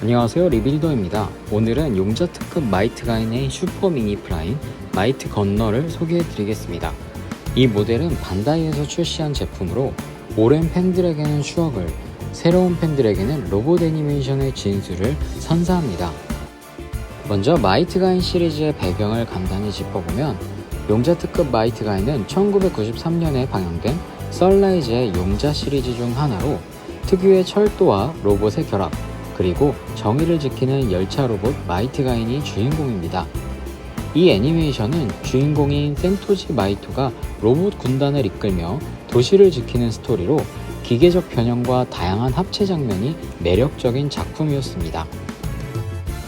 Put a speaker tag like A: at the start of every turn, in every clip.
A: 안녕하세요, 리빌더입니다. 오늘은 용자 특급 마이트 가인의 슈퍼 미니 프라임 마이트 건너를 소개해 드리겠습니다. 이 모델은 반다이에서 출시한 제품으로 오랜 팬들에게는 추억을, 새로운 팬들에게는 로봇 애니메이션의 진수를 선사합니다. 먼저 마이트 가인 시리즈의 배경을 간단히 짚어보면, 용자 특급 마이트 가인은 1993년에 방영된 썰라이즈의 용자 시리즈 중 하나로 특유의 철도와 로봇의 결합, 그리고 정의를 지키는 열차 로봇 마이트 가인이 주인공입니다. 이 애니메이션은 주인공인 센토지 마이토가 로봇 군단을 이끌며 도시를 지키는 스토리로 기계적 변형과 다양한 합체 장면이 매력적인 작품이었습니다.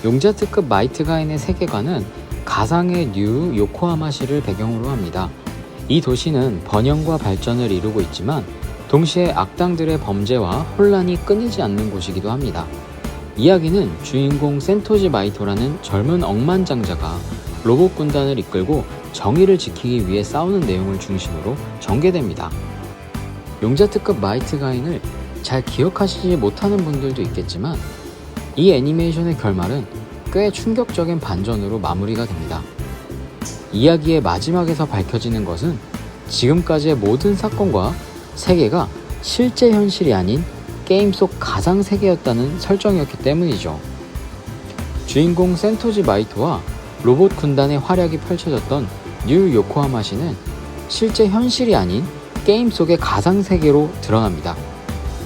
A: 용자 특급 마이트 가인의 세계관은 가상의 뉴 요코하마시를 배경으로 합니다. 이 도시는 번영과 발전을 이루고 있지만 동시에 악당들의 범죄와 혼란이 끊이지 않는 곳이기도 합니다. 이야기는 주인공 센토지 마이토라는 젊은 억만장자가 로봇 군단을 이끌고 정의를 지키기 위해 싸우는 내용을 중심으로 전개됩니다. 용자 특급 마이트 가인을 잘 기억하시지 못하는 분들도 있겠지만, 이 애니메이션의 결말은 꽤 충격적인 반전으로 마무리가 됩니다. 이야기의 마지막에서 밝혀지는 것은 지금까지의 모든 사건과 세계가 실제 현실이 아닌 게임 속 가상 세계였다는 설정이었기 때문이죠. 주인공 센토지 마이토와 로봇 군단의 활약이 펼쳐졌던 뉴 요코하마시는 실제 현실이 아닌 게임 속의 가상 세계로 드러납니다.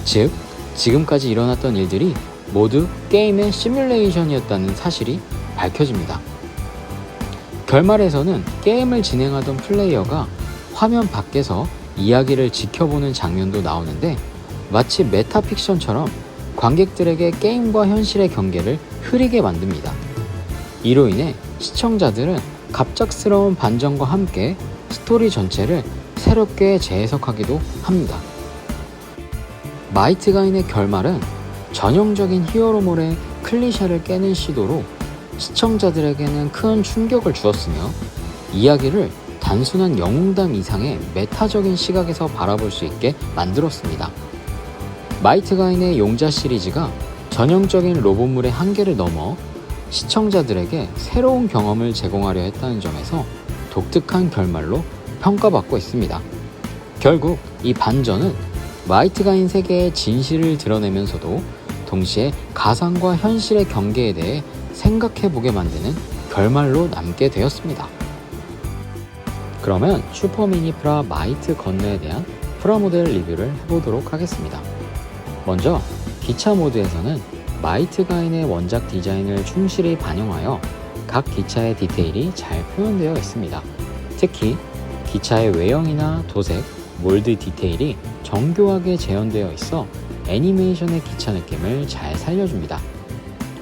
A: 즉, 지금까지 일어났던 일들이 모두 게임의 시뮬레이션이었다는 사실이 밝혀집니다. 결말에서는 게임을 진행하던 플레이어가 화면 밖에서 이야기를 지켜보는 장면도 나오는데, 마치 메타픽션처럼 관객들에게 게임과 현실의 경계를 흐리게 만듭니다. 이로 인해 시청자들은 갑작스러운 반전과 함께 스토리 전체를 새롭게 재해석하기도 합니다. 마이트 가인의 결말은 전형적인 히어로물의 클리셰를 깨는 시도로 시청자들에게는 큰 충격을 주었으며, 이야기를 단순한 영웅담 이상의 메타적인 시각에서 바라볼 수 있게 만들었습니다. 마이트 가인의 용자 시리즈가 전형적인 로봇물의 한계를 넘어 시청자들에게 새로운 경험을 제공하려 했다는 점에서 독특한 결말로 평가받고 있습니다. 결국 이 반전은 마이트 가인 세계의 진실을 드러내면서도 동시에 가상과 현실의 경계에 대해 생각해보게 만드는 결말로 남게 되었습니다. 그러면 슈퍼 미니 프라 마이트 건너에 대한 프라모델 리뷰를 해보도록 하겠습니다. 먼저 기차 모드에서는 마이트 가인의 원작 디자인을 충실히 반영하여 각 기차의 디테일이 잘 표현되어 있습니다. 특히 기차의 외형이나 도색, 몰드 디테일이 정교하게 재현되어 있어 애니메이션의 기차 느낌을 잘 살려줍니다.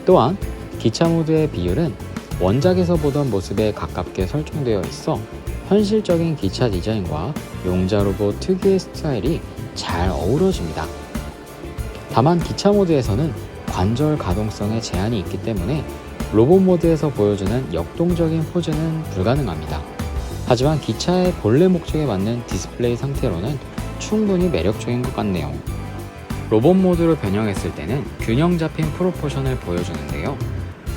A: 또한 기차 모드의 비율은 원작에서 보던 모습에 가깝게 설정되어 있어 현실적인 기차 디자인과 용자 로봇 특유의 스타일이 잘 어우러집니다. 다만 기차 모드에서는 관절 가동성에 제한이 있기 때문에 로봇 모드에서 보여주는 역동적인 포즈는 불가능합니다. 하지만 기차의 본래 목적에 맞는 디스플레이 상태로는 충분히 매력적인 것 같네요. 로봇 모드로 변형했을 때는 균형 잡힌 프로포션을 보여주는데요.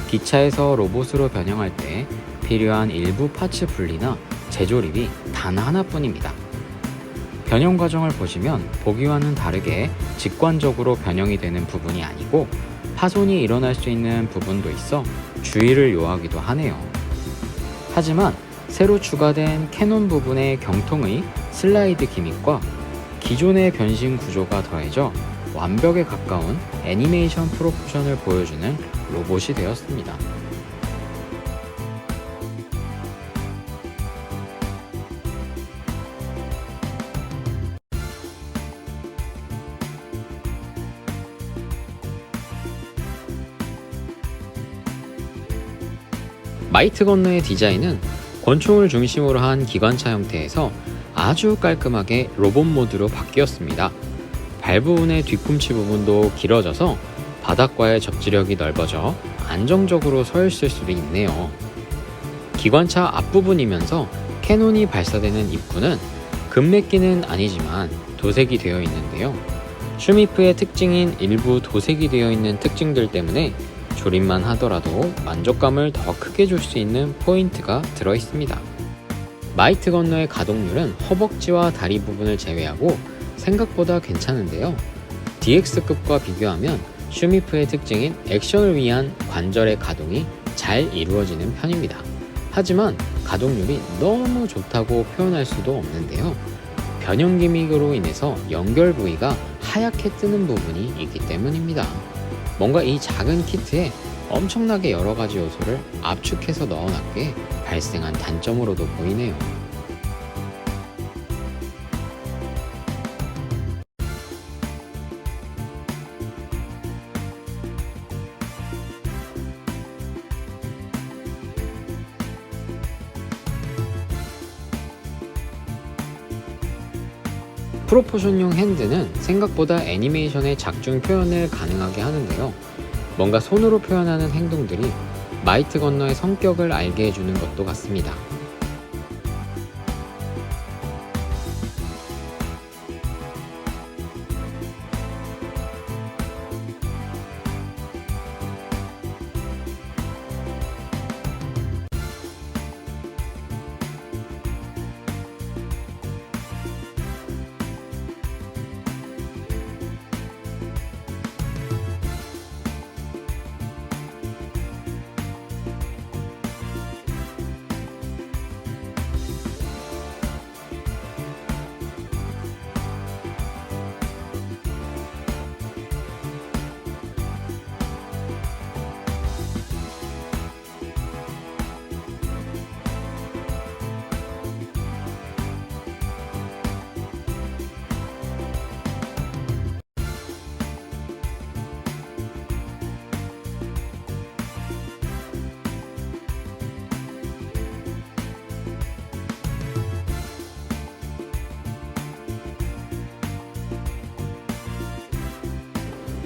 A: 기차에서 로봇으로 변형할 때 필요한 일부 파츠 분리나 재조립이 단 하나뿐입니다. 변형 과정을 보시면 보기와는 다르게 직관적으로 변형이 되는 부분이 아니고 파손이 일어날 수 있는 부분도 있어 주의를 요하기도 하네요. 하지만 새로 추가된 캐논 부분의 경통의 슬라이드 기믹과 기존의 변신 구조가 더해져 완벽에 가까운 애니메이션 프로포션을 보여주는 로봇이 되었습니다. 마이트 건너의 디자인은 권총을 중심으로 한 기관차 형태에서 아주 깔끔하게 로봇 모드로 바뀌었습니다. 발 부분의 뒤꿈치 부분도 길어져서 바닥과의 접지력이 넓어져 안정적으로 서 있을 수도 있네요. 기관차 앞부분이면서 캐논이 발사되는 입구는 금맥기는 아니지만 도색이 되어 있는데요. 슈미프의 특징인 일부 도색이 되어 있는 특징들 때문에 조립만 하더라도 만족감을 더 크게 줄 수 있는 포인트가 들어있습니다. 마이트 건너의 가동률은 허벅지와 다리 부분을 제외하고 생각보다 괜찮은데요. DX급과 비교하면 슈미프의 특징인 액션을 위한 관절의 가동이 잘 이루어지는 편입니다. 하지만 가동률이 너무 좋다고 표현할 수도 없는데요. 변형 기믹으로 인해서 연결 부위가 하얗게 뜨는 부분이 있기 때문입니다. 뭔가 이 작은 키트에 엄청나게 여러가지 요소를 압축해서 넣어놨기에 발생한 단점으로도 보이네요. 프로포션용 핸드는 생각보다 애니메이션의 작중 표현을 가능하게 하는데요. 뭔가 손으로 표현하는 행동들이 마이트 건너의 성격을 알게 해주는 것도 같습니다.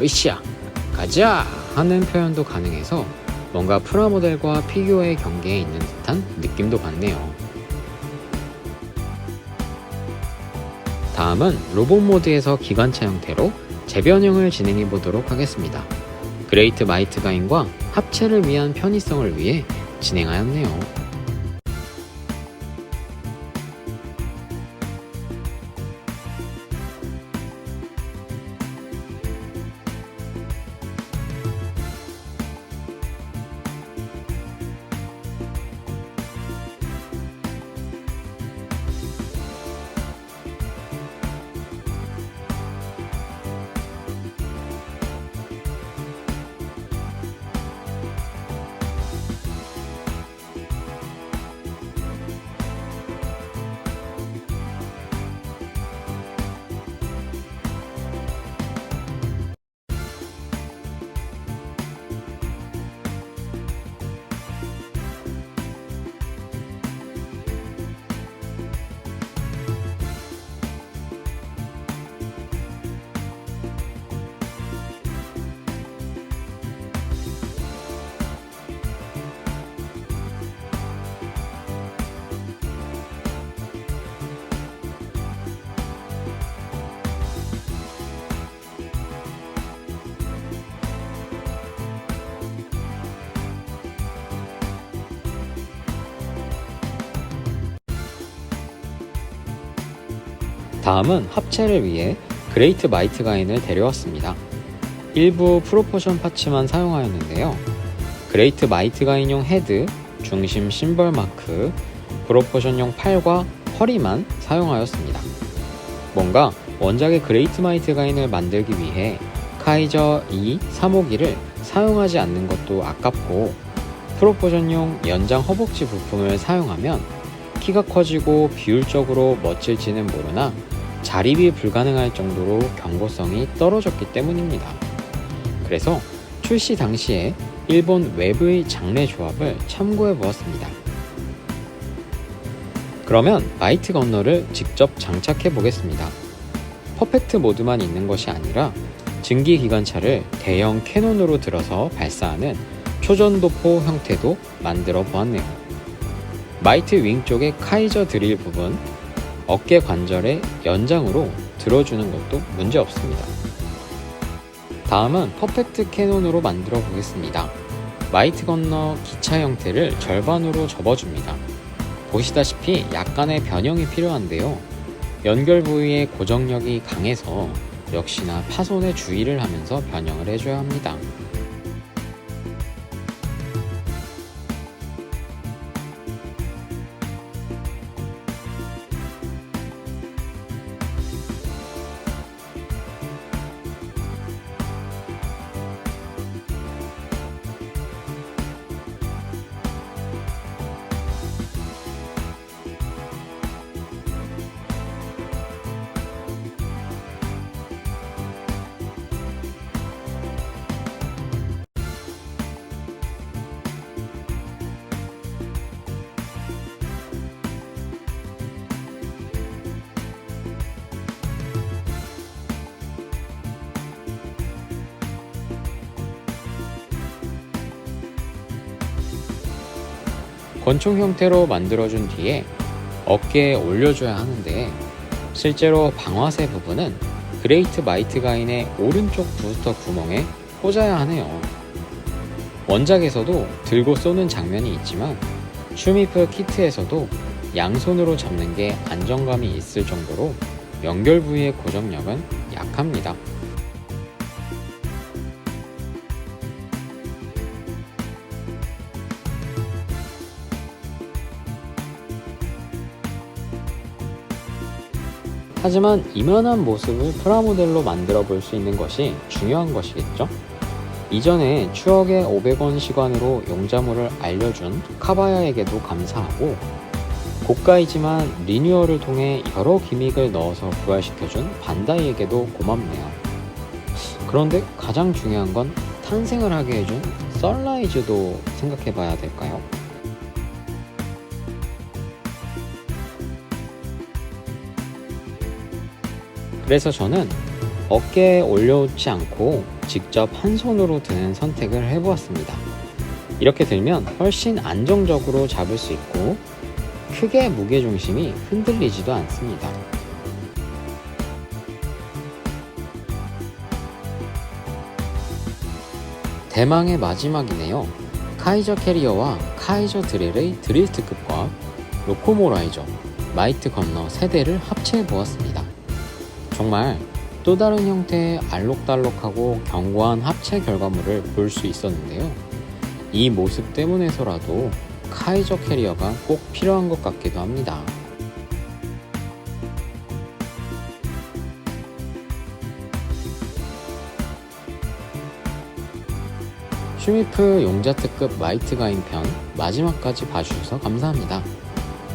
A: 으쌰 가자 하는 표현도 가능해서 뭔가 프라모델과 피규어의 경계에 있는 듯한 느낌도 받네요. 다음은 로봇 모드에서 기관차 형태로 재변형을 진행해 보도록 하겠습니다. 그레이트 마이트 가인과 합체를 위한 편의성을 위해 진행하였네요. 다음은 합체를 위해 그레이트 마이트 가인을 데려왔습니다. 일부 프로포션 파츠만 사용하였는데요. 그레이트 마이트 가인용 헤드, 중심 심벌 마크, 프로포션용 팔과 허리만 사용하였습니다. 뭔가 원작의 그레이트 마이트 가인을 만들기 위해 카이저 2 3호기를 사용하지 않는 것도 아깝고, 프로포션용 연장 허벅지 부품을 사용하면 키가 커지고 비율적으로 멋질지는 모르나 자립이 불가능할 정도로 경고성이 떨어졌기 때문입니다. 그래서 출시 당시에 일본 외부의 장르 조합을 참고해 보았습니다. 그러면 마이트 건너를 직접 장착해 보겠습니다. 퍼펙트 모드만 있는 것이 아니라 증기 기관차를 대형 캐논으로 들어서 발사하는 초전도포 형태도 만들어 보았네요. 마이트 윙 쪽의 카이저 드릴 부분, 어깨 관절의 연장으로 들어주는 것도 문제 없습니다. 다음은 퍼펙트 캐논으로 만들어 보겠습니다. 마이트 건너 기차 형태를 절반으로 접어줍니다. 보시다시피 약간의 변형이 필요한데요. 연결 부위의 고정력이 강해서 역시나 파손에 주의를 하면서 변형을 해줘야 합니다. 권총 형태로 만들어준 뒤에 어깨에 올려줘야 하는데, 실제로 방화쇠 부분은 그레이트 마이트 가인의 오른쪽 부스터 구멍에 꽂아야 하네요. 원작에서도 들고 쏘는 장면이 있지만 슈미프 키트에서도 양손으로 잡는 게 안정감이 있을 정도로 연결 부위의 고정력은 약합니다. 하지만 이만한 모습을 프라모델로 만들어 볼 수 있는 것이 중요한 것이겠죠? 이전에 추억의 500원 시간으로 용자물을 알려준 카바야에게도 감사하고, 고가이지만 리뉴얼을 통해 여러 기믹을 넣어서 부활시켜준 반다이에게도 고맙네요. 그런데 가장 중요한 건 탄생을 하게 해준 썬라이즈도 생각해 봐야 될까요? 그래서 저는 어깨에 올려놓지 않고 직접 한 손으로 드는 선택을 해보았습니다. 이렇게 들면 훨씬 안정적으로 잡을 수 있고 크게 무게중심이 흔들리지도 않습니다. 대망의 마지막이네요. 카이저 캐리어와 카이저 드렐의 드릴 특급과 로코모라이저, 마이트 건너 세대를 합체해 보았습니다. 정말 또 다른 형태의 알록달록하고 견고한 합체 결과물을 볼 수 있었는데요. 이 모습 때문에서라도 카이저 캐리어가 꼭 필요한 것 같기도 합니다. 슈미프 용자 특급 마이트 가인 편 마지막까지 봐주셔서 감사합니다.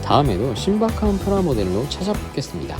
A: 다음에도 신박한 프라모델로 찾아뵙겠습니다.